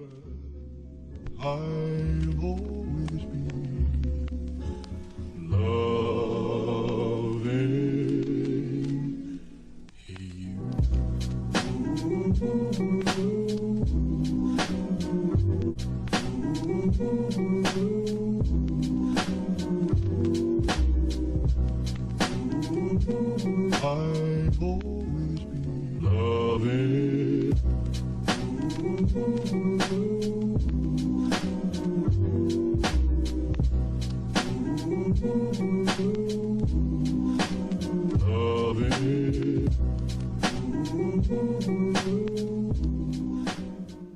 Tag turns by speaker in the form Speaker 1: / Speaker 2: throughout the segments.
Speaker 1: I've always been loving you. I've always been loving.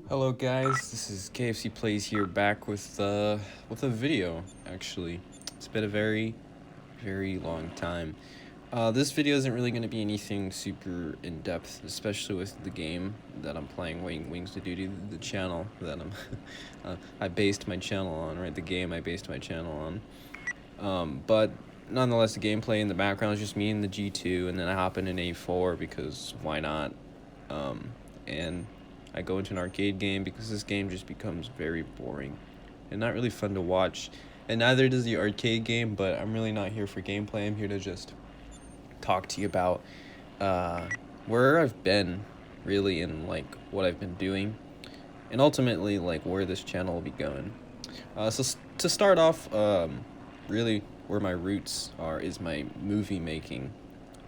Speaker 2: Hello guys, this is KFC Plays here, back with a video. Actually, it's been a very long time. This video isn't really going to be anything super in depth, especially with the game that I'm playing, Wings of Duty, the channel that I based my channel on, right? The game I based my channel on. But nonetheless, the gameplay in the background is just me in the G2, and then I hop in an A4 because why not? And I go into an arcade game because this game just becomes very boring and not really fun to watch. And neither does the arcade game, but I'm really not here for gameplay. I'm here to just talk to you about where I've been, really, and like what I've been doing, and ultimately like where this channel will be going. So to start off, really where my roots are is my movie making.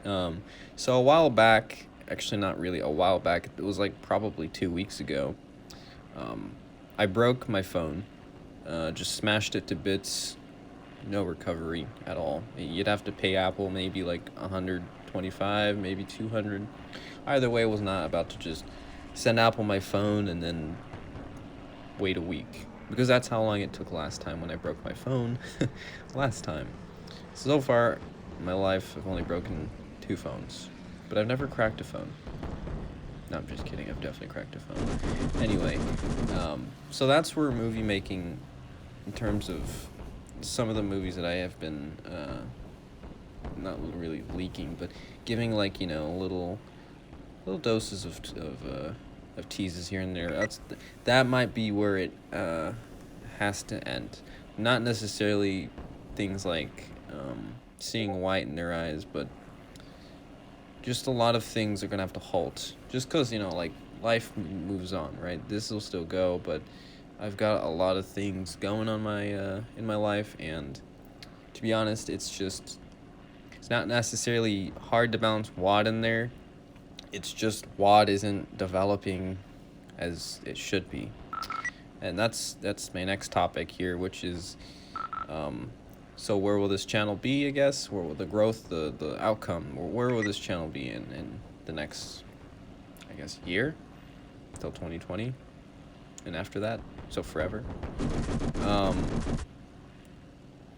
Speaker 2: So a while back, actually not really a while back, it was like probably 2 weeks ago, I broke my phone, just smashed it to bits, no recovery at all. You'd have to pay Apple maybe like 125, maybe 200. Either way, I was not about to just send Apple my phone and then wait a week, because that's how long it took last time when I broke my phone. Last time. So far in my life, I've only broken 2 phones, but I've never cracked a phone. No, I'm just kidding. I've definitely cracked a phone. Anyway, so that's where movie making, in terms of some of the movies that I have been, not really leaking, but giving, like, you know, little doses of teases here and there. That might be where it has to end. Not necessarily things like seeing white in their eyes, but just a lot of things are gonna have to halt, just because, you know, like, life moves on, right? This will still go, but I've got a lot of things going on my in my life, and to be honest, it's not necessarily hard to balance WOD in there. It's just WOD isn't developing as it should be, and that's my next topic here, which is so where will this channel be, I guess? Where will the growth, the outcome, or where will this channel be in the next, I guess, year? Till 2020? And after that? So forever?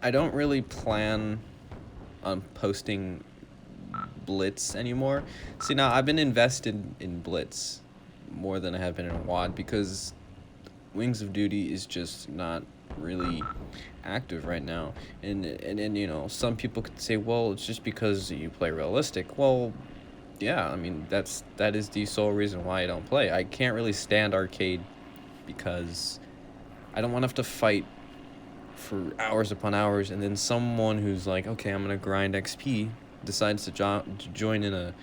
Speaker 2: I don't really plan on posting Blitz anymore. See, now, I've been invested in Blitz more than I have been in WOD, because Wings of Duty is just not really active right now, and you know, some people could say, well, it's just because you play realistic. Well, yeah, I mean, that is the sole reason why I don't play. I can't really stand arcade because I don't want to have to fight for hours upon hours, and then someone who's like, okay, I'm gonna grind XP, decides to join in a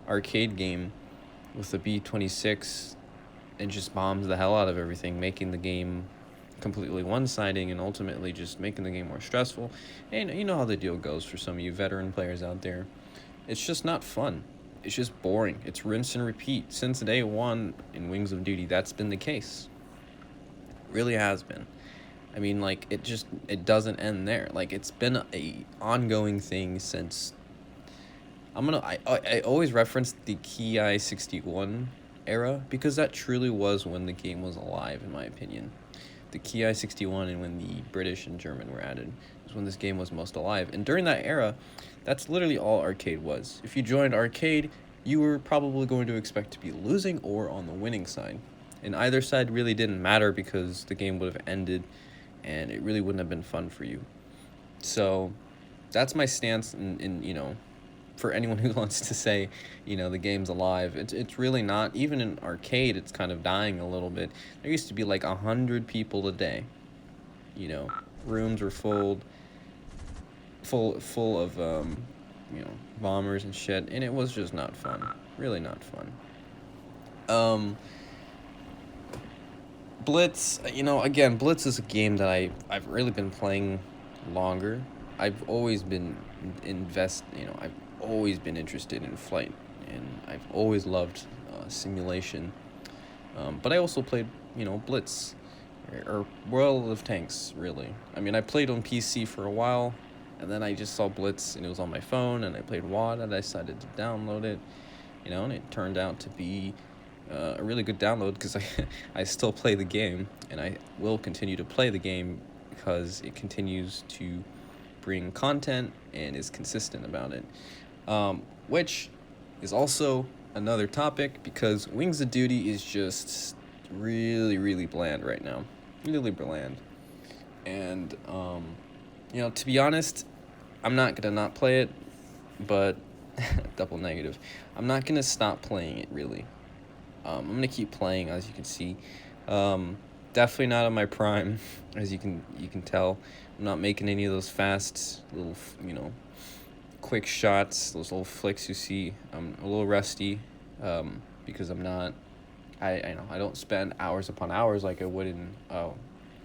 Speaker 2: arcade game with a B26 and just bombs the hell out of everything, making the game completely one-siding and ultimately just making the game more stressful. And you know how the deal goes for some of you veteran players out there. It's just not fun. It's just boring. It's rinse and repeat. Since day one in Wings of Duty, that's been the case. It really has been. I mean, like, it doesn't end there. Like, it's been a ongoing thing since... I always reference the Ki 61 era, because that truly was when the game was alive, in my opinion. The Ki 61 and when the British and German were added was when this game was most alive. And during that era, that's literally all arcade was. If you joined arcade, you were probably going to expect to be losing or on the winning side. And either side really didn't matter, because the game would have ended and it really wouldn't have been fun for you. So that's my stance in you know, for anyone who wants to say, the game's alive, it's really not. Even in arcade, it's kind of dying a little bit. There used to be like 100 people a day. Rooms were full of bombers and shit, and it was just not fun. Really not fun. Blitz, again, Blitz is a game that I've really been playing longer. I've always been I've always been interested in flight, and I've always loved simulation. But I also played, Blitz, or World of Tanks, really. I mean, I played on PC for a while, and then I just saw Blitz, and it was on my phone, and I played WAD, and I decided to download it, and it turned out to be a really good download, because I still play the game, and I will continue to play the game because it continues to bring content and is consistent about it, which is also another topic, because Wings of Duty is just really, really bland right now. Really bland. And, to be honest, I'm not going to not play it, but double negative. I'm not going to stop playing it, really. I'm going to keep playing, as you can see. Definitely not in my prime, as you can tell. I'm not making any of those fast little, quick shots, those little flicks you see. I'm a little rusty, because I'm not. I don't spend hours upon hours like I would in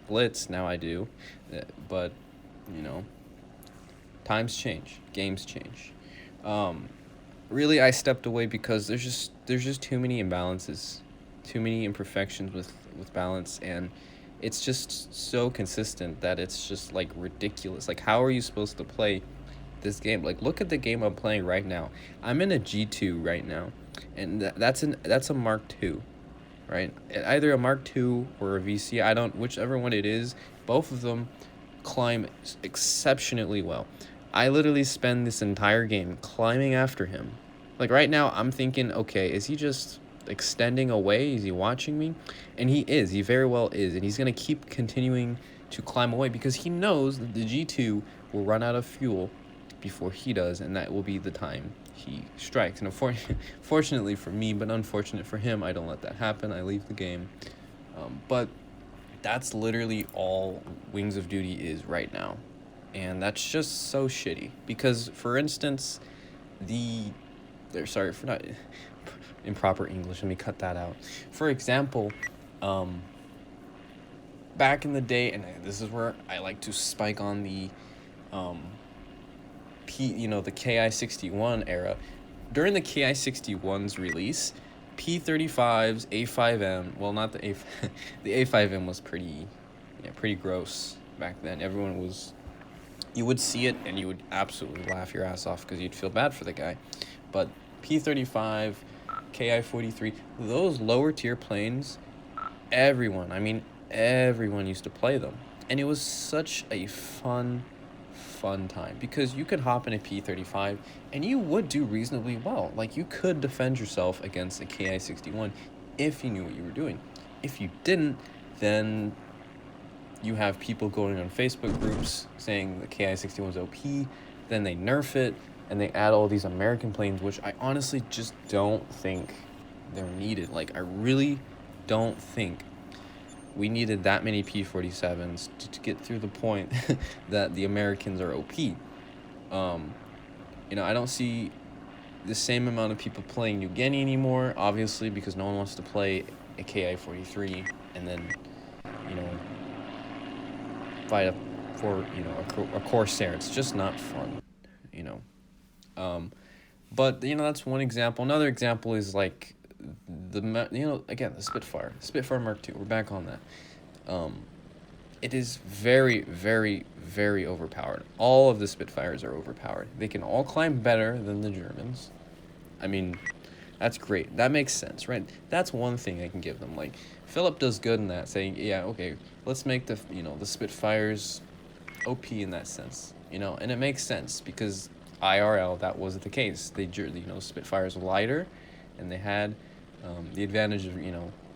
Speaker 2: Blitz. Now I do, but times change, games change. Really, I stepped away because there's just too many imbalances, too many imperfections with balance, and it's just so consistent that it's just like ridiculous. Like, how are you supposed to play this game? Like, look at the game I'm playing right now. I'm in a G2 right now, and that's a Mark II, right? Either a Mark II or a VC. Whichever one it is. Both of them climb exceptionally well. I literally spend this entire game climbing after him. Like, right now, I'm thinking, okay, is he just extending away? Is he watching me? And he is. He very well is. And he's going to keep continuing to climb away because he knows that the G2 will run out of fuel before he does, and that will be the time he strikes. And fortunately for me, but unfortunate for him, I don't let that happen. I leave the game. But that's literally all Wings of Duty is right now. And that's just so shitty. Because, for instance, sorry for not improper English. Let me cut that out. For example, back in the day, and this is where I like to spike on the the KI-61 era. During the KI-61's release, P-35s, A5M, well, not the the A5M was pretty gross back then. You would see it and you would absolutely laugh your ass off because you'd feel bad for the guy. But P-35, KI-43, those lower tier planes, everyone used to play them. And it was such a fun time because you could hop in a P-35 and you would do reasonably well. Like, you could defend yourself against a KI-61 if you knew what you were doing. If you didn't, then you have people going on Facebook groups saying the KI-61 is OP, then they nerf it, and they add all these American planes, which I honestly just don't think they're needed. Like, I really don't think we needed that many P-47s to get through the point that the Americans are OP. I don't see the same amount of people playing New Guinea anymore, obviously, because no one wants to play a KI-43 and then, fight for, a Corsair. It's just not fun, But, that's one example. Another example is, like, again, the Spitfire Mark II. We're back on that. It is very, very, very overpowered. All of the Spitfires are overpowered. They can all climb better than the Germans. I mean, that's great. That makes sense, right? That's one thing I can give them. Like, Philip does good in that, saying, yeah, okay, let's make the Spitfires OP in that sense, and it makes sense because IRL, that wasn't the case. Spitfires were lighter, and they had the advantage of,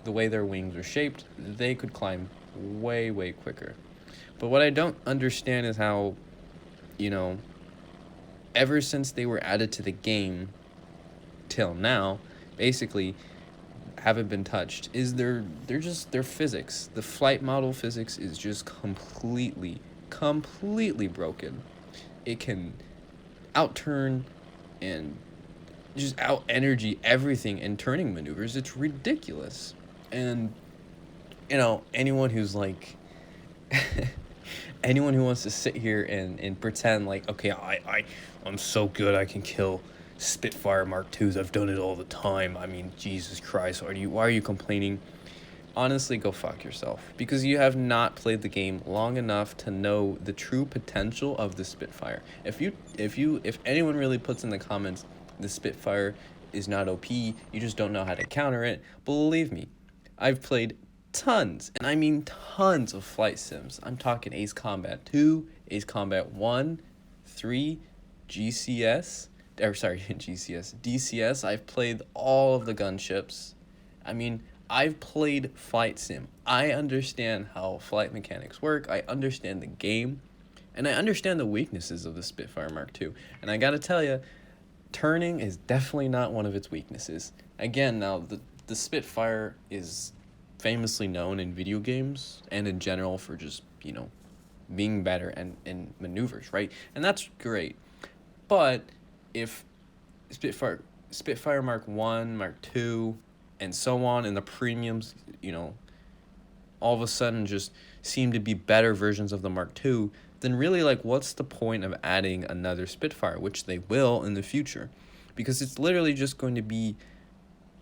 Speaker 2: the way their wings were shaped. They could climb way, way quicker. But what I don't understand is how, ever since they were added to the game till now, basically haven't been touched, is their physics. The flight model physics is just completely broken. It can outturn and just out energy everything in turning maneuvers. It's ridiculous. And anyone who's like anyone who wants to sit here and pretend like, okay, I'm so good I can kill Spitfire Mark IIs. I've done it all the time. I mean, Jesus Christ, why are you complaining? Honestly, go fuck yourself, because you have not played the game long enough to know the true potential of the Spitfire. If anyone really puts in the comments the Spitfire is not OP, you just don't know how to counter it, believe me, I've played tons, and I mean tons of flight sims. I'm talking Ace Combat 2, Ace Combat 1, 3, GCS, GCS, DCS. I've played all of the gunships. I mean, I've played flight sim. I understand how flight mechanics work. I understand the game, and I understand the weaknesses of the Spitfire Mark II. And I gotta tell you, turning is definitely not one of its weaknesses. Again, now the Spitfire is famously known in video games and in general for just, being better and in maneuvers, right? And that's great. But if Spitfire Mark 1, Mark 2, and so on, and the premiums, all of a sudden just seem to be better versions of the Mark II, then really, like, what's the point of adding another Spitfire, which they will in the future? Because it's literally just going to be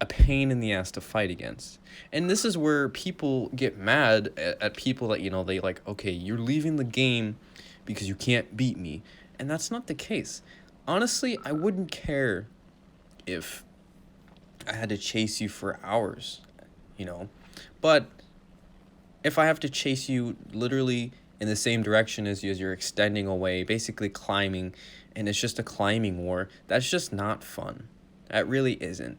Speaker 2: a pain in the ass to fight against. And this is where people get mad at people that, they like, okay, you're leaving the game because you can't beat me. And that's not the case. Honestly, I wouldn't care if I had to chase you for hours, But if I have to chase you literally in the same direction as you, as you're extending away, basically climbing, and it's just a climbing war, that's just not fun. That really isn't.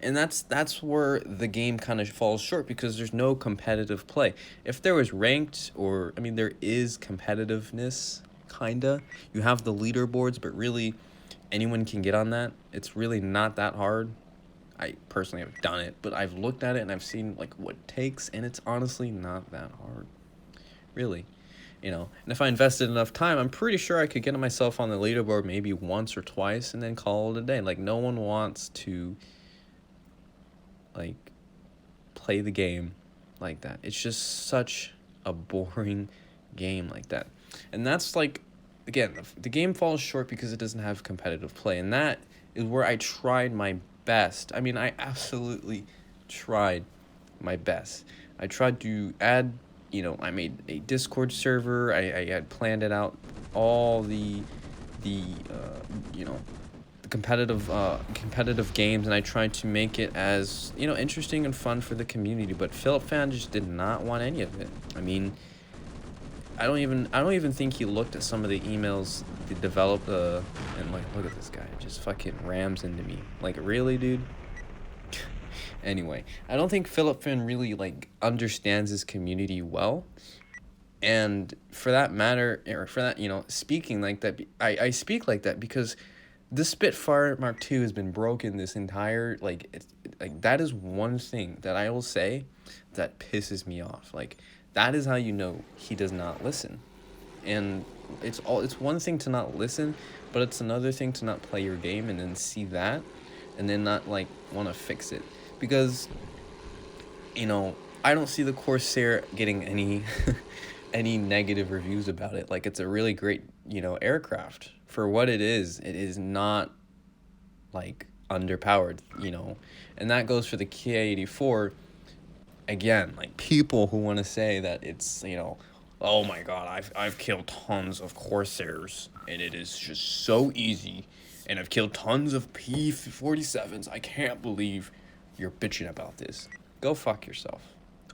Speaker 2: And that's where the game kind of falls short, because there's no competitive play. If there was ranked, there is competitiveness, kinda. You have the leaderboards, but really anyone can get on that. It's really not that hard. I personally have done it, but I've looked at it and I've seen like what it takes, and it's honestly not that hard, really. And if I invested enough time, I'm pretty sure I could get myself on the leaderboard maybe once or twice and then call it a day. Like, no one wants to like play the game like that. It's just such a boring game like that. And that's like, again, the game falls short because it doesn't have competitive play, and that is where I tried my best. I mean, I absolutely tried my best. I tried to add, I made a Discord server. I had planned it out, all the competitive games, and I tried to make it as, interesting and fun for the community. But Philip Fan just did not want any of it. I mean, I don't even think he looked at some of the emails they developed, and like, look at this guy, just fucking rams into me. Like, really, dude? Anyway, I don't think Philip Fan really like understands his community well. And for that matter, or for that, speaking like that, I speak like that because the Spitfire Mark II has been broken this entire, that is one thing that I will say that pisses me off. Like, that is how you know he does not listen. And it's one thing to not listen, but it's another thing to not play your game and then see that and then not like want to fix it. Because I don't see the Corsair getting any any negative reviews about it. Like, it's a really great, aircraft. For what it is not like underpowered, And that goes for the Ki-84. Again, like, people who want to say that it's, oh my god, I've killed tons of Corsairs and it is just so easy, and I've killed tons of P-47s. I can't believe you're bitching about this. Go fuck yourself,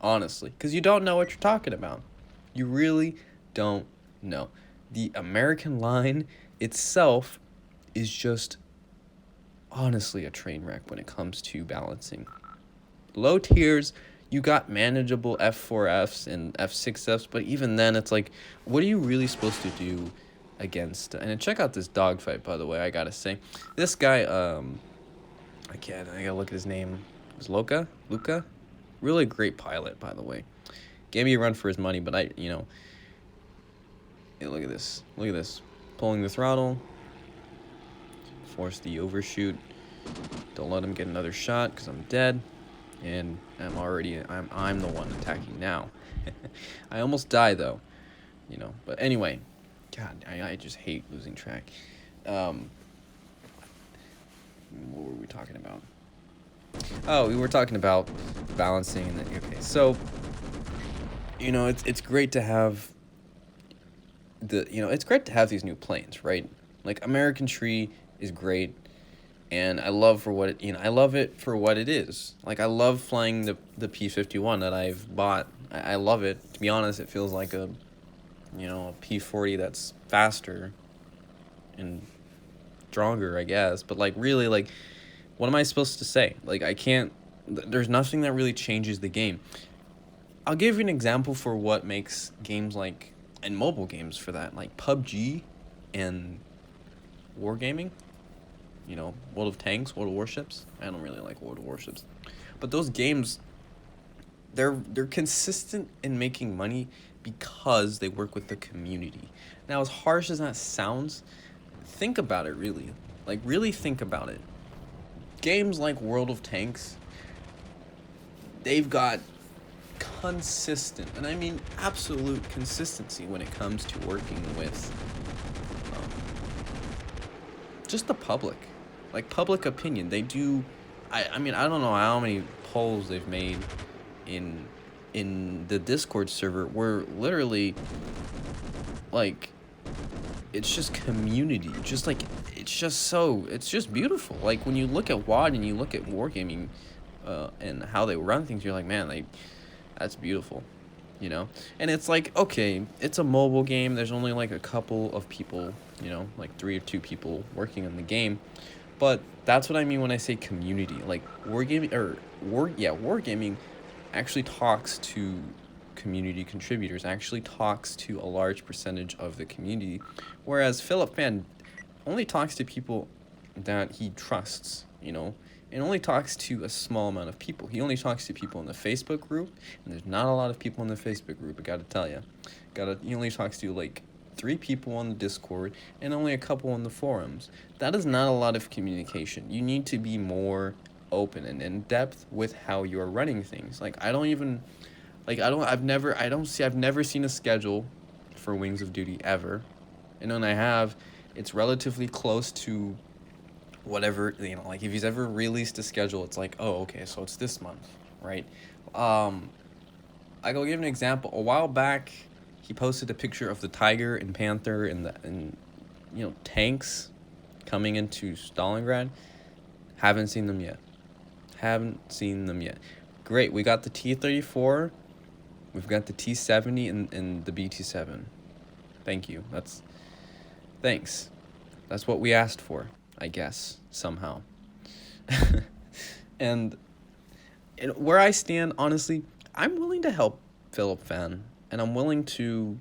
Speaker 2: honestly, because you don't know what you're talking about. You really don't know. The American line itself is just honestly a train wreck when it comes to balancing. Low tiers, you got manageable F4Fs and F6Fs, but even then, it's like, what are you really supposed to do against. And check out this dogfight, by the way. I gotta say, this guy, I gotta look at his name. Is Luca? Really great pilot, by the way. Gave me a run for his money, but hey, look at this. Pulling the throttle. Force the overshoot. Don't let him get another shot because I'm dead. And I'm the one attacking now. I almost die though. But anyway. God, I just hate losing track. What were we talking about? Oh, we were talking about balancing. Okay, so it's great to have it's great to have these new planes, right? Like American Tree is great, and I love it for what it is. Like I love flying the P-51 that I've bought. I love it. To be honest, it feels like a P-40 that's faster and stronger, I guess. But like really, like what am I supposed to say? Like there's nothing that really changes the game. I'll give you an example for what makes games and mobile games for that, like PUBG and Wargaming, World of Tanks, World of Warships. I don't really like World of Warships. But those games, they're consistent in making money because they work with the community. Now, as harsh as that sounds, think about it really. Like, really think about it. Games like World of Tanks, they've got consistent, and I mean absolute consistency when it comes to working with just the public. Like, public opinion. They do... I mean, I don't know how many polls they've made in the Discord server where literally, like, it's just community. Just like, it's just beautiful. Like, when you look at WoD and you look at Wargaming and how they run things, you're like, man, that's beautiful, And it's like, okay, it's a mobile game. There's only like a couple of people, like 3 or 2 people working on the game. But that's what I mean when I say community. Like Wargaming actually talks to community contributors, actually talks to a large percentage of the community, whereas Philip Fan only talks to people that he trusts, and only talks to a small amount of people. He only talks to people in the Facebook group, and there's not a lot of people in the Facebook group, I gotta tell you. He only talks to like 3 people on the Discord and only a couple on the forums. That is not a lot of communication. You need to be more open and in depth with how you're running things. Like I've never seen a schedule for Wings of Duty ever. And when I have, it's relatively close to whatever, like if he's ever released a schedule, it's like, oh, okay, so it's this month, right? I go give an example. A while back, he posted a picture of the Tiger and Panther and tanks coming into Stalingrad. Haven't seen them yet. Great, we got the T-34, we've got the T-70 and the BT-7. Thank you. Thanks. That's what we asked for, I guess, somehow. and where I stand, honestly, I'm willing to help Philip Fan, and I'm willing to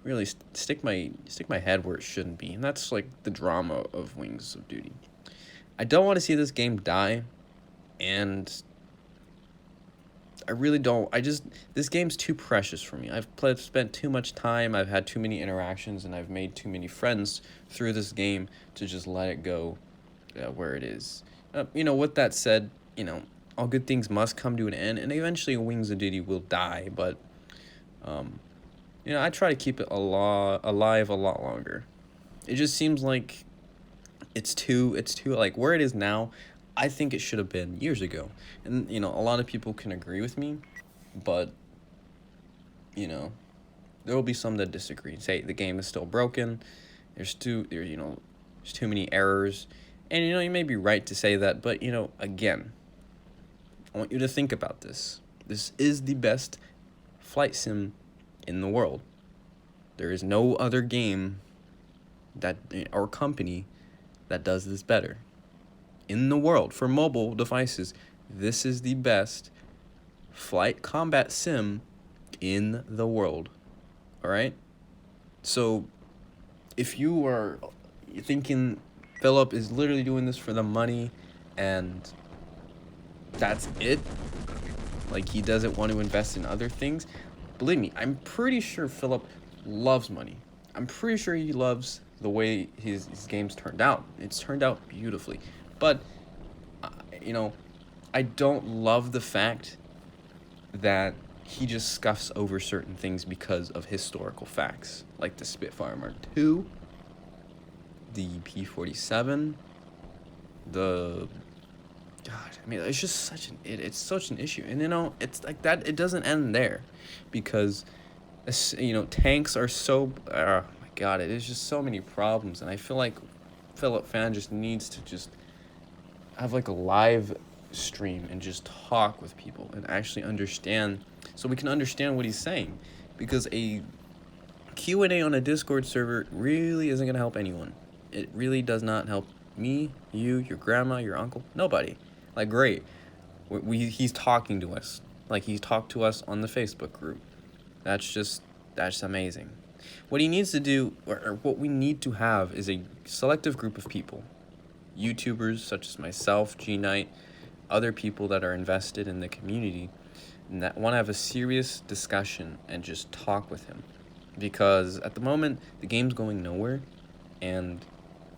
Speaker 2: really stick my head where it shouldn't be, and that's like the drama of Wings of Duty. I don't want to see this game die, and I really don't. This game's too precious for me. I've spent too much time, I've had too many interactions, and I've made too many friends through this game to just let it go where it is. With that said, all good things must come to an end, and eventually Wings of Duty will die, but, I try to keep it alive a lot longer. It just seems like it's too like where it is now. I think it should have been years ago, and a lot of people can agree with me, but there will be some that disagree. Say the game is still broken. There's too many errors, and you may be right to say that, but again, I want you to think about this. This is the best flight sim in the world. There is no other game or company that does this better. In the world, for mobile devices, this is the best flight combat sim in the world. All right? So if you are thinking Philip is literally doing this for the money and that's it, like he doesn't want to invest in other things, believe me, I'm pretty sure Philip loves money. I'm pretty sure he loves the way his games turned out. It's turned out beautifully. But, you know, I don't love the fact that he just scuffs over certain things because of historical facts, like the Spitfire Mark II, the P-47, the... God, I mean, it's just such it's such an issue. And, you know, it's like that, it doesn't end there. Because, you know, tanks are so... oh, my God, it is just so many problems. And I feel like Philip Fan just needs to just have, like, a live stream and just talk with people and actually understand, so we can understand what he's saying, because a Q&A on a Discord server really isn't going to help anyone. It really does not help me, you, your grandma, your uncle, nobody. Like, great, he's talking to us like he's talked to us on the Facebook group. That's amazing. What he needs to do, or what we need to have, is a selective group of people, YouTubers such as myself, G Knight, other people that are invested in the community and that want to have a serious discussion and just talk with him. Because at the moment, the game's going nowhere, and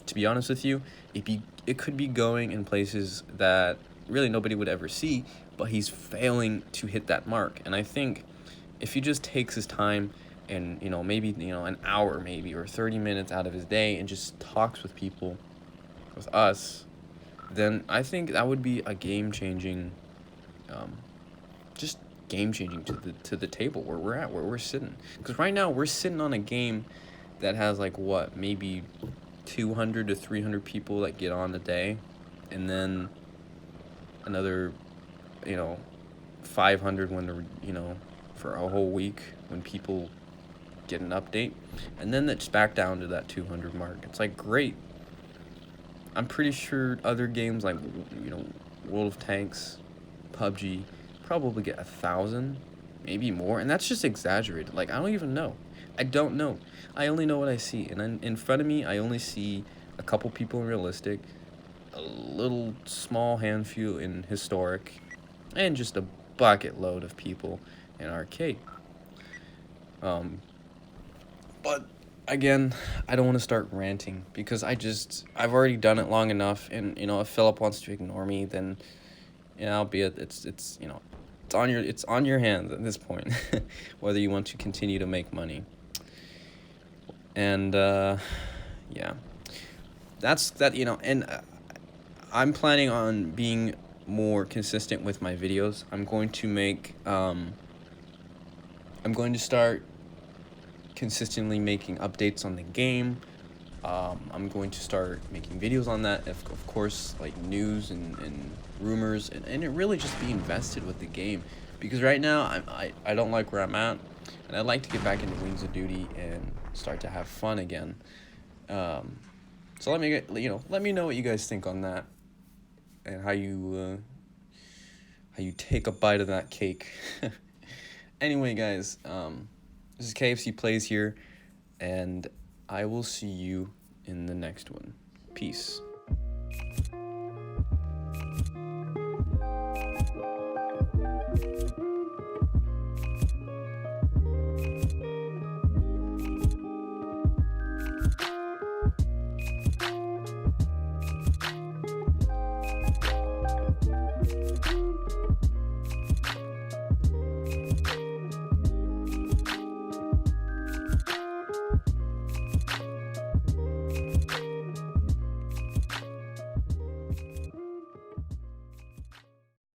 Speaker 2: to be honest with you, it could be going in places that really nobody would ever see, but he's failing to hit that mark. And I think if he just takes his time and, you know, maybe, you know, an hour maybe or 30 minutes out of his day and just talks with people, with us, then I think that would be a game-changing, just game-changing to the table where we're at, where we're sitting. Because right now, we're sitting on a game that has, like, what, maybe 200 to 300 people that get on a day, and then another, you know, 500 when they're, you know, for a whole week when people get an update, and then it's back down to that 200 mark. It's like, great. I'm pretty sure other games like, you know, World of Tanks, PUBG, probably get 1,000, maybe more, and that's just exaggerated. Like, I don't even know. I don't know. I only know what I see, and then in front of me, I only see a couple people in Realistic, a little small handful in Historic, and just a bucket load of people in Arcade. But again, I don't want to start ranting because I've already done it long enough, and, you know, if Philip wants to ignore me, then, you know, albeit it's you know, it's on your hands at this point, whether you want to continue to make money. And yeah, that's that, you know, and I'm planning on being more consistent with my videos. I'm going to start consistently making updates on the game. I'm going to start making videos on that, of course, like news and rumors, and it really just be invested with the game, because right now I don't like where I'm at, and I'd like to get back into Wings of Duty and start to have fun again. So let me know what you guys think on that, and how you take a bite of that cake. Anyway, guys, this is KFC Plays here, and I will see you in the next one. Peace.